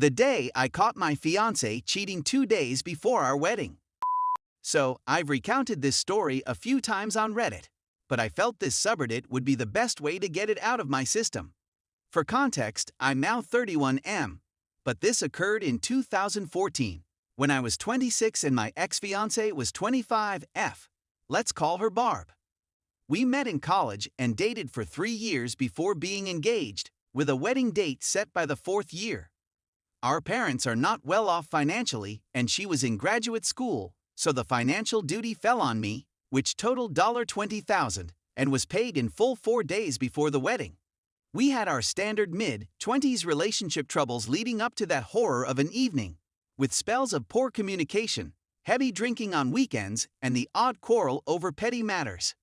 The day I caught my fiance cheating 2 days before our wedding. So, I've recounted this story a few times on Reddit, but I felt this subreddit would be the best way to get it out of my system. For context, I'm now 31M, but this occurred in 2014, when I was 26 and my ex-fiance was 25F. Let's call her Barb. We met in college and dated for 3 years before being engaged, with a wedding date set by the 4th year. Our parents are not well off financially, and she was in graduate school, so the financial duty fell on me, which totaled $20,000 and was paid in full 4 days before the wedding. We had our standard mid-20s relationship troubles leading up to that horror of an evening, with spells of poor communication, heavy drinking on weekends, and the odd quarrel over petty matters.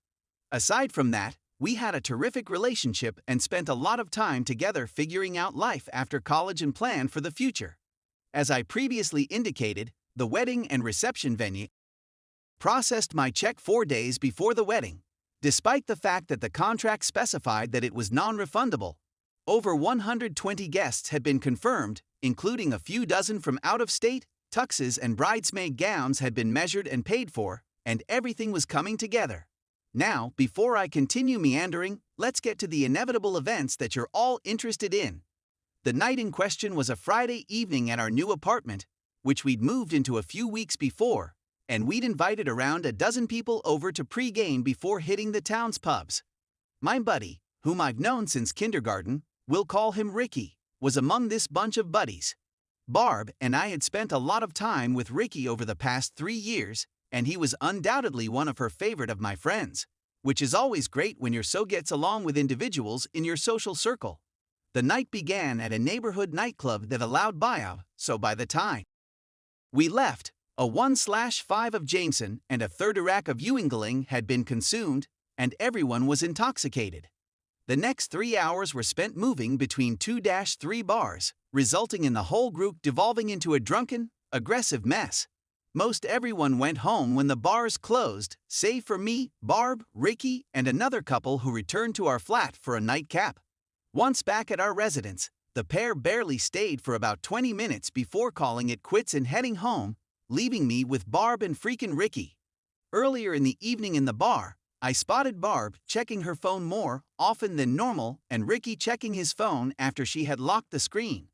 Aside from that, we had a terrific relationship and spent a lot of time together figuring out life after college and plan for the future. As I previously indicated, the wedding and reception venue processed my check 4 days before the wedding, despite the fact that the contract specified that it was non-refundable. Over 120 guests had been confirmed, including a few dozen from out of state. Tuxes and bridesmaid gowns had been measured and paid for, and everything was coming together. Now, before I continue meandering, let's get to the inevitable events that you're all interested in. The night in question was a Friday evening at our new apartment, which we'd moved into a few weeks before, and we'd invited around a dozen people over to pre-game before hitting the town's pubs. My buddy, whom I've known since kindergarten, we'll call him Ricky, was among this bunch of buddies. Barb and I had spent a lot of time with Ricky over the past 3 years, and he was undoubtedly one of her favorite of my friends, which is always great when you're so gets along with individuals in your social circle. The night began at a neighborhood nightclub that allowed buyout, so by the time we left, a 1/5 of Jameson and a third rack of Ewingling had been consumed, and everyone was intoxicated. The next 3 hours were spent moving between 2-3 bars, resulting in the whole group devolving into a drunken, aggressive mess. Most everyone went home when the bars closed, save for me, Barb, Ricky, and another couple who returned to our flat for a nightcap. Once back at our residence, the pair barely stayed for about 20 minutes before calling it quits and heading home, leaving me with Barb and freaking Ricky. Earlier in the evening in the bar, I spotted Barb checking her phone more often than normal and Ricky checking his phone after she had locked the screen.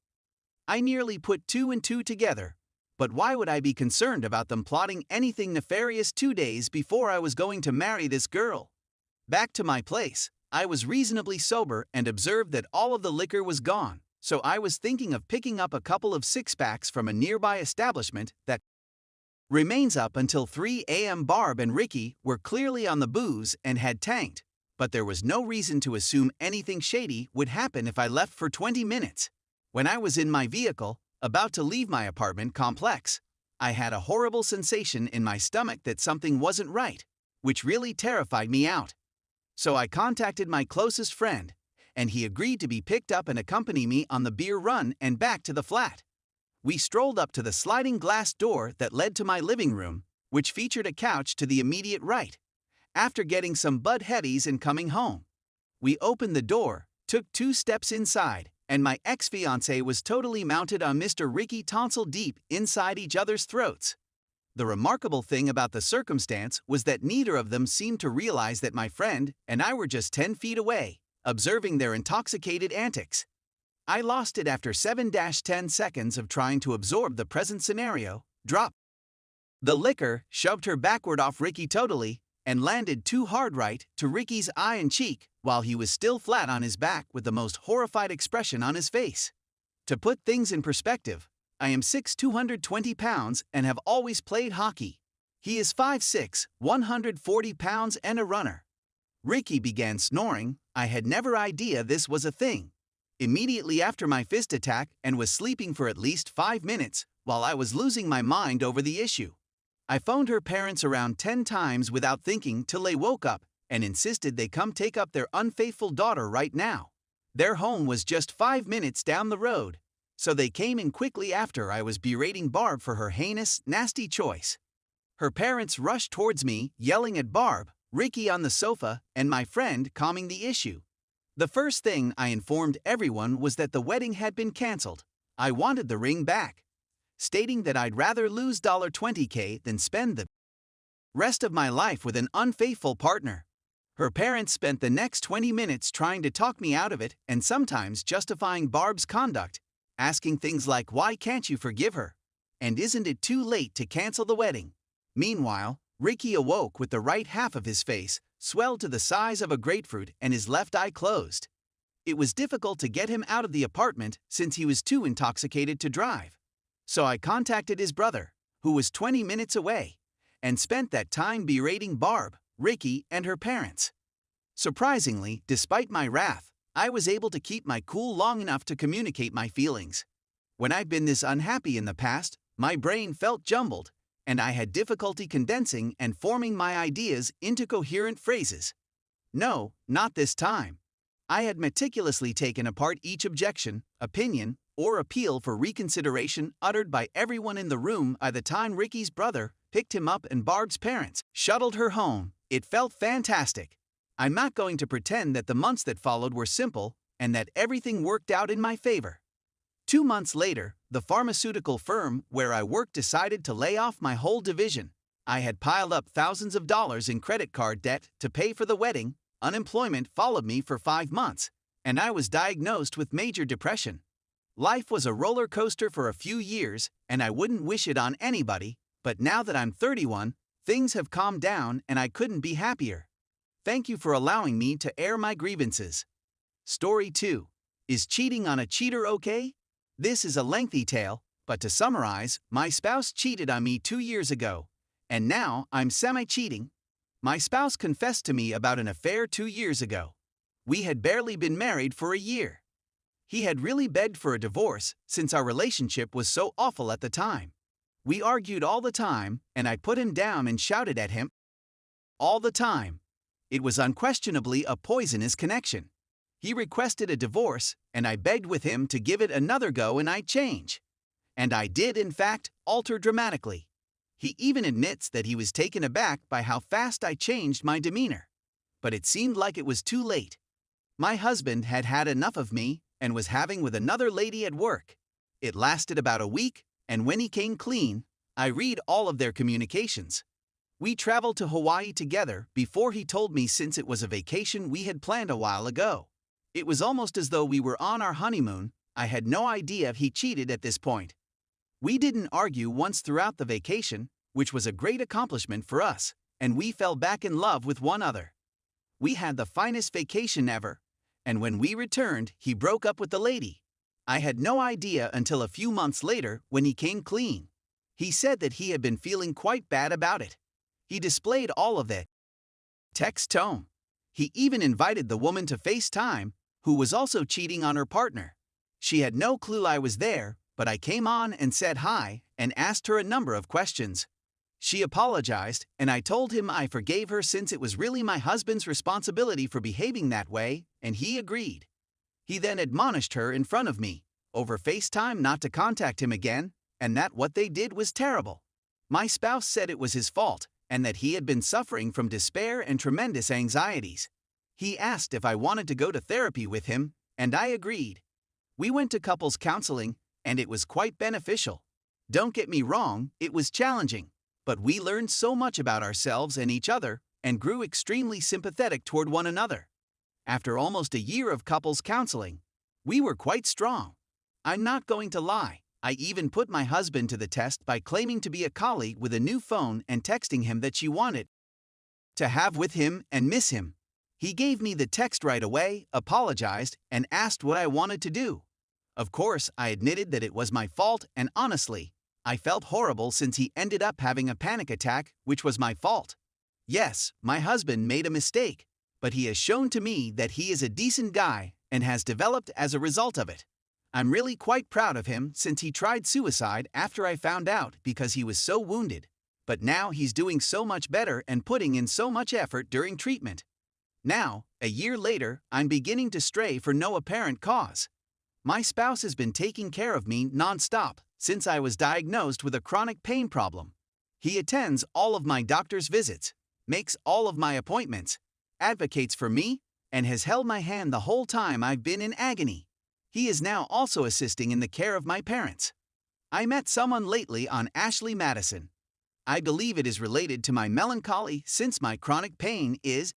I nearly put 2 and 2 together. But why would I be concerned about them plotting anything nefarious 2 days before I was going to marry this girl? Back to my place, I was reasonably sober and observed that all of the liquor was gone, so I was thinking of picking up a couple of six-packs from a nearby establishment that remains up until 3 a.m. Barb and Ricky were clearly on the booze and had tanked, but there was no reason to assume anything shady would happen if I left for 20 minutes. When I was in my vehicle, about to leave my apartment complex, I had a horrible sensation in my stomach that something wasn't right, which really terrified me out. So I contacted my closest friend, and he agreed to be picked up and accompany me on the beer run and back to the flat. We strolled up to the sliding glass door that led to my living room, which featured a couch to the immediate right. After getting some Bud Headies and coming home, we opened the door, took 2 steps inside, and my ex-fiancé was totally mounted on Mr. Ricky tonsil deep inside each other's throats. The remarkable thing about the circumstance was that neither of them seemed to realize that my friend and I were just 10 feet away, observing their intoxicated antics. I lost it after 7-10 seconds of trying to absorb the present scenario, dropped the liquor, shoved her backward off Ricky totally, and landed too hard right to Ricky's eye and cheek, while he was still flat on his back with the most horrified expression on his face. To put things in perspective, I am 220 pounds and have always played hockey. He is 5'6", 140 pounds and a runner. Ricky began snoring. I had never idea this was a thing. Immediately after my fist attack and was sleeping for at least 5 minutes while I was losing my mind over the issue. I phoned her parents around 10 times without thinking till they woke up and insisted they come take up their unfaithful daughter right now. Their home was just 5 minutes down the road, so they came in quickly after I was berating Barb for her heinous, nasty choice. Her parents rushed towards me, yelling at Barb, Ricky on the sofa, and my friend calming the issue. The first thing I informed everyone was that the wedding had been canceled. I wanted the ring back, stating that I'd rather lose $20K than spend the rest of my life with an unfaithful partner. Her parents spent the next 20 minutes trying to talk me out of it and sometimes justifying Barb's conduct, asking things like, "Why can't you forgive her? And isn't it too late to cancel the wedding?" Meanwhile, Ricky awoke with the right half of his face swelled to the size of a grapefruit and his left eye closed. It was difficult to get him out of the apartment since he was too intoxicated to drive. So I contacted his brother, who was 20 minutes away, and spent that time berating Barb, Ricky, and her parents. Surprisingly, despite my wrath, I was able to keep my cool long enough to communicate my feelings. When I've been this unhappy in the past, my brain felt jumbled, and I had difficulty condensing and forming my ideas into coherent phrases. No, not this time. I had meticulously taken apart each objection, opinion, or appeal for reconsideration uttered by everyone in the room by the time Ricky's brother picked him up and Barb's parents shuttled her home. It felt fantastic. I'm not going to pretend that the months that followed were simple and that everything worked out in my favor. 2 months later, the pharmaceutical firm where I worked decided to lay off my whole division. I had piled up thousands of dollars in credit card debt to pay for the wedding. Unemployment followed me for 5 months, and I was diagnosed with major depression. Life was a roller coaster for a few years, and I wouldn't wish it on anybody, but now that I'm 31, things have calmed down and I couldn't be happier. Thank you for allowing me to air my grievances. Story 2. Is cheating on a cheater okay? This is a lengthy tale, but to summarize, my spouse cheated on me 2 years ago, and now I'm semi-cheating. My spouse confessed to me about an affair 2 years ago. We had barely been married for a year. He had really begged for a divorce since our relationship was so awful at the time. We argued all the time, and I put him down and shouted at him all the time. It was unquestionably a poisonous connection. He requested a divorce, and I begged with him to give it another go and I'd change. And I did, in fact, alter dramatically. He even admits that he was taken aback by how fast I changed my demeanor. But it seemed like it was too late. My husband had had enough of me and was having with another lady at work. It lasted about a week, and when he came clean, I read all of their communications. We traveled to Hawaii together before he told me since it was a vacation we had planned a while ago. It was almost as though we were on our honeymoon. I had no idea he cheated at this point. We didn't argue once throughout the vacation, which was a great accomplishment for us, and we fell back in love with one another. We had the finest vacation ever, and when we returned, he broke up with the lady. I had no idea until a few months later when he came clean. He said that he had been feeling quite bad about it. He displayed all of that text tone. He even invited the woman to FaceTime, who was also cheating on her partner. She had no clue I was there, but I came on and said hi and asked her a number of questions. She apologized, and I told him I forgave her since it was really my husband's responsibility for behaving that way, and he agreed. He then admonished her in front of me, over FaceTime, not to contact him again, and that what they did was terrible. My spouse said it was his fault, and that he had been suffering from despair and tremendous anxieties. He asked if I wanted to go to therapy with him, and I agreed. We went to couples counseling, and it was quite beneficial. Don't get me wrong, it was challenging, but we learned so much about ourselves and each other and grew extremely sympathetic toward one another. After almost a year of couples counseling, we were quite strong. I'm not going to lie, I even put my husband to the test by claiming to be a colleague with a new phone and texting him that she wanted to have with him and miss him. He gave me the text right away, apologized, and asked what I wanted to do. Of course, I admitted that it was my fault, and honestly, I felt horrible since he ended up having a panic attack, which was my fault. Yes, my husband made a mistake, but he has shown to me that he is a decent guy and has developed as a result of it. I'm really quite proud of him since he tried suicide after I found out because he was so wounded. But now he's doing so much better and putting in so much effort during treatment. Now, a year later, I'm beginning to stray for no apparent cause. My spouse has been taking care of me non-stop since I was diagnosed with a chronic pain problem. He attends all of my doctor's visits, makes all of my appointments, advocates for me, and has held my hand the whole time I've been in agony. He is now also assisting in the care of my parents. I met someone lately on Ashley Madison. I believe it is related to my melancholy since my chronic pain is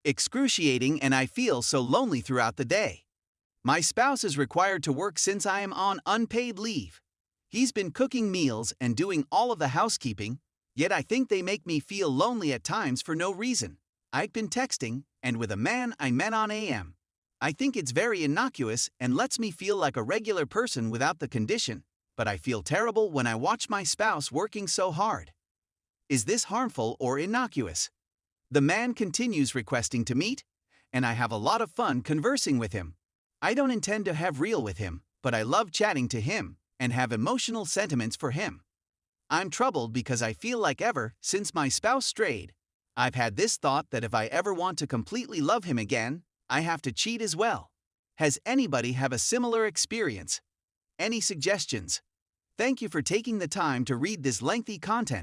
excruciating and I feel so lonely throughout the day. My spouse is required to work since I am on unpaid leave. He's been cooking meals and doing all of the housekeeping, yet I think they make me feel lonely at times for no reason. I've been texting, and with a man I met on AM. I think it's very innocuous and lets me feel like a regular person without the condition, but I feel terrible when I watch my spouse working so hard. Is this harmful or innocuous? The man continues requesting to meet, and I have a lot of fun conversing with him. I don't intend to have real with him, but I love chatting to him and have emotional sentiments for him. I'm troubled because I feel like ever since my spouse strayed, I've had this thought that if I ever want to completely love him again, I have to cheat as well. Has anybody have a similar experience? Any suggestions? Thank you for taking the time to read this lengthy content.